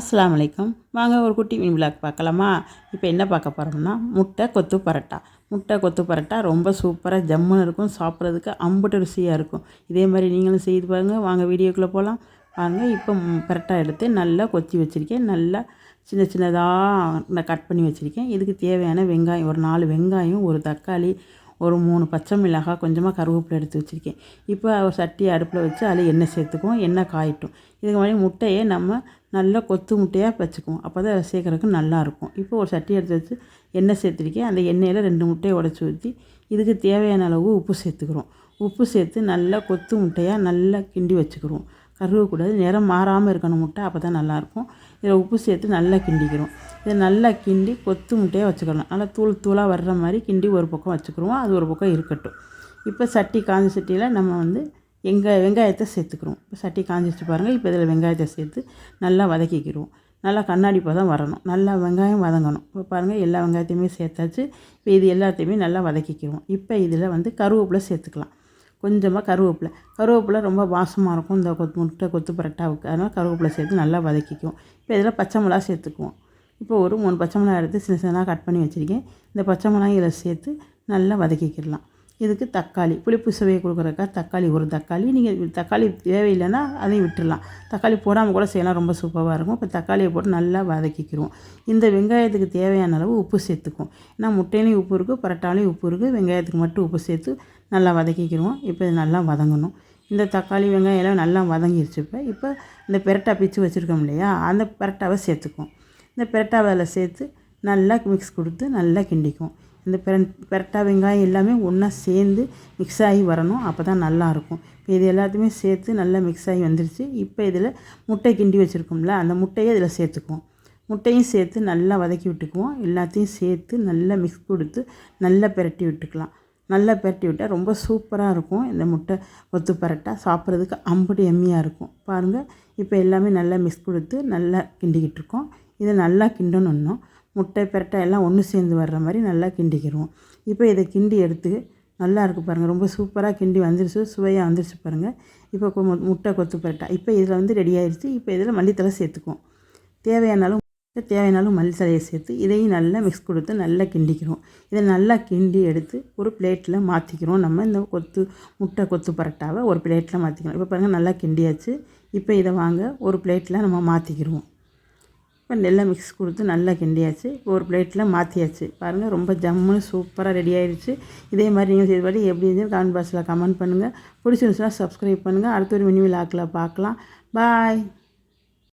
அஸ்ஸலாமு அலைக்கும். வாங்க ஒரு குட்டி மீன் விளாக் பார்க்கலாமா? இப்போ என்ன பார்க்க போகிறோம்னா முட்டை கொத்து பரோட்டா. முட்டை கொத்து பரோட்டா ரொம்ப சூப்பராக ஜம்முன்னு இருக்கும். சாப்பிட்றதுக்கு அம்புட்டு ருசியாக இருக்கும். இதே மாதிரி நீங்களும் செய்து பாருங்கள். வாங்க வீடியோக்குள்ளே போகலாம். பாருங்கள், இப்போ பரோட்டா எடுத்து நல்லா கொத்தி வச்சுருக்கேன். நல்லா சின்ன சின்னதாக நான் கட் பண்ணி வச்சுருக்கேன். இதுக்கு தேவையான வெங்காயம், ஒரு 4 வெங்காயம், ஒரு தக்காளி, ஒரு 3 பச்சை மிளகாய், கொஞ்சமாக கருவேப்பிலை எடுத்து வச்சுருக்கேன். இப்போ ஒரு சட்டி அடுப்பில் வச்சு அதில் எண்ணெய் சேர்த்துக்குவோம். எண்ணெய் காயட்டும். இதுக்கு மாதிரி முட்டையை நம்ம நல்லா கொத்து முட்டையாக வச்சுக்குவோம். அப்போ தான் சேர்க்குறதுக்கு நல்லாயிருக்கும். இப்போ ஒரு சட்டி எடுத்து வச்சு எண்ணெய் சேர்த்துருக்கேன். அந்த எண்ணெயில் 2 முட்டையை உடச்சி ஊற்றி இதுக்கு தேவையான அளவு உப்பு சேர்த்துக்கிறோம். உப்பு சேர்த்து நல்லா கொத்து முட்டையாக நல்லா கிண்டி வச்சுக்கிறோம். கருவக்கூடாது, நிறம் மாறாமல் இருக்கணும் முட்டை, அப்போ தான் நல்லாயிருக்கும். இதில் உப்பு சேர்த்து நல்லா கிண்டிக்கிறோம். இதை நல்லா கிண்டி கொத்து முட்டையாக வச்சுக்கிறோம். நல்லா தூளாக வர்ற மாதிரி கிண்டி ஒரு பக்கம் வச்சுக்கிறோம். அது ஒரு பக்கம் இருக்கட்டும். இப்போ சட்டி காஞ்ச சட்டியில் நம்ம வெங்காயத்தை சேர்த்துக்கிறோம். இப்போ சட்டி காஞ்சிச்சு பாருங்கள். இப்போ இதில் வெங்காயத்தை சேர்த்து நல்லா வதக்கிக்கிறோம். நல்லா கண்ணாடி பதம் வரணும். நல்லா வெங்காயம் வதங்கணும். இப்போ பாருங்கள், எல்லா வெங்காயத்தையுமே சேர்த்தாச்சு. இப்போ இது எல்லாத்தையுமே நல்லா வதக்கிக்கிறோம். இப்போ இதில் கருவேப்பிலை சேர்த்துக்கலாம். கொஞ்சமாக கருவேப்பிலை ரொம்ப வாசமாக இருக்கும் இந்த முட்டை கொத்து பரோட்டாவுக்கு. அதனால் கருவேப்பிலை சேர்த்து நல்லா வதக்கிக்குவோம். இப்போ இதில் பச்சை மிளகா சேர்த்துக்குவோம். இப்போ ஒரு 3 பச்சை மிளகா எடுத்து சின்ன சின்னதாக கட் பண்ணி வச்சுருக்கேன். இந்த பச்சை மிளகாய் இதில் சேர்த்து நல்லா வதக்கிக்கிடலாம். இதுக்கு தக்காளி, புளிப்பு சுவையை கொடுக்குறக்கா தக்காளி, ஒரு தக்காளி. நீங்கள் தக்காளி தேவையில்லைன்னா அதையும் விட்டுடலாம். தக்காளி போடாமல் கூட செய்யலாம், ரொம்ப சூப்பராக இருக்கும். இப்போ தக்காளியை போட்டு நல்லா வதக்கிக்கிறோம். இந்த வெங்காயத்துக்கு தேவையான அளவு உப்பு சேர்த்துக்குவோம். ஏன்னா முட்டையிலையும் உப்பு இருக்குது, பரோட்டாலையும் உப்பு இருக்குது. வெங்காயத்துக்கு மட்டும் உப்பு சேர்த்து நல்லா வதக்கிக்கிறோம். இப்போ இது நல்லா வதங்கணும். இந்த தக்காளி வெங்காயம் எல்லாம் நல்லா வதங்கிடுச்சு. இப்போ இந்த பரோட்டா பிச்சு வச்சுருக்கோம் இல்லையா, அந்த பரோட்டாவை சேர்த்துக்குவோம். இந்த பரோட்டாவை அதில் சேர்த்து நல்லா மிக்ஸ் கொடுத்து நல்லா கிண்டிக்குவோம். இந்த பரோட்டா வெங்காயம் எல்லாமே ஒன்றா சேர்ந்து மிக்ஸ் ஆகி வரணும். அப்போ தான் நல்லாயிருக்கும். இப்போ இது எல்லாத்தையுமே சேர்த்து நல்லா மிக்ஸ் ஆகி வந்துருச்சு. இப்போ இதில் முட்டை கிண்டி வச்சுருக்கோம்ல, அந்த முட்டையை இதில் சேர்த்துக்குவோம். முட்டையும் சேர்த்து நல்லா வதக்கி விட்டுக்குவோம். எல்லாத்தையும் சேர்த்து நல்லா மிக்ஸ் கொடுத்து நல்லா பிரட்டி விட்டுக்கலாம். நல்லா பிரட்டி விட்டால் ரொம்ப சூப்பராக இருக்கும். இந்த முட்டை கொத்து பரோட்டா சாப்பிட்றதுக்கு அம்புட்டு எம்மியாக இருக்கும். பாருங்கள், இப்போ எல்லாமே நல்லா மிக்ஸ் கொடுத்து நல்லா கிண்டிக்கிட்டு இருக்கோம். இதை நல்லா கிண்டணும். முட்டை பரோட்டா எல்லாம் ஒன்று சேர்ந்து வர்ற மாதிரி நல்லா கிண்டிக்கிடுவோம். இப்போ இதை கிண்டி எடுத்து நல்லா இருக்குது பாருங்கள். ரொம்ப சூப்பராக கிண்டி வந்துருச்சு, சுவையாக வந்துருச்சு பாருங்கள். இப்போ முட்டை கொத்து பரோட்டா இப்போ இதில் ரெடி ஆகிடுச்சு. இப்போ இதில் மல்லித்தலை சேர்த்துக்குவோம். தேவையானாலும் மல்லித்தலையை சேர்த்து இதையும் நல்லா மிக்ஸ் கொடுத்து நல்லா கிண்டிக்கிறோம். இதை நல்லா கிண்டி எடுத்து ஒரு பிளேட்டில் மாற்றிக்கிறோம். நம்ம இந்த முட்டை கொத்து பரோட்டாவை ஒரு பிளேட்டில் மாற்றிக்கிறோம். இப்போ பாருங்கள், நல்லா கிண்டியாச்சு. இப்போ இதை ஒரு பிளேட்டில் நம்ம மாற்றிக்கிடுவோம். இப்போ நல்லா மிக்ஸ் கொடுத்து நல்லா கிண்டியாச்சு. இப்போ ஒரு பிளேட்டில் மாற்றியாச்சு. பாருங்கள், ரொம்ப ஜம்முன்னு சூப்பராக ரெடி ஆகிடுச்சு. இதே மாதிரி நீங்கள் செய்து பாட்டி எப்படி இருந்துச்சு கமெண்ட் பாக்ஸில் கமெண்ட் பண்ணுங்கள். பிடிச்சிருந்துச்சுன்னா சப்ஸ்கிரைப் பண்ணுங்கள். அடுத்த ஒரு மினி விளாக்கில் பார்க்கலாம். பாய்.